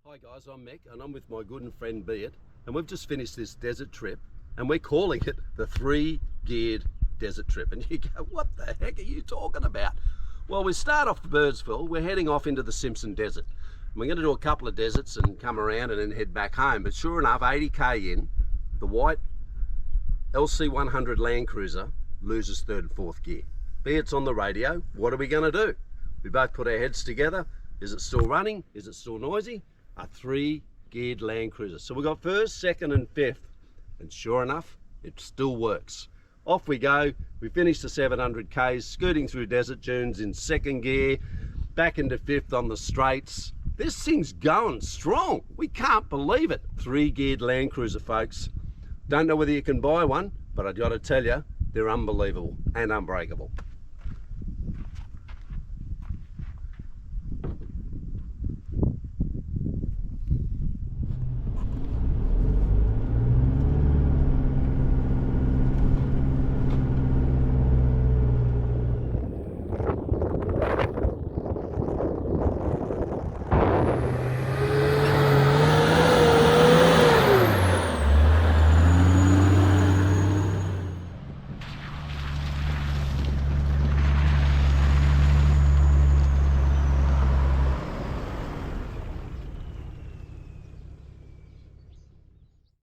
Hi guys, I'm Mick and I'm with my good friend Beat, and we've just finished this desert trip and we're calling it the 3-geared desert trip. And you go, what the heck are you talking about? Well, we start off Birdsville, we're heading off into the Simpson Desert. We're going to do a couple of deserts and come around and then head back home. But sure enough, 80k in, the white LC100 LandCruiser loses third and fourth gear. Beat's on the radio, what are we going to do? We both put our heads together. Is it still running? Is it still noisy? A 3-geared LandCruiser. So we got first, second and fifth, and sure enough, it still works. Off we go. We finished the 700 k's, skirting through desert dunes in second gear, back into fifth on the straights. This thing's going strong. We can't believe it. 3-geared LandCruiser, folks. Don't know whether you can buy one, but I gotta tell you, they're unbelievable and unbreakable.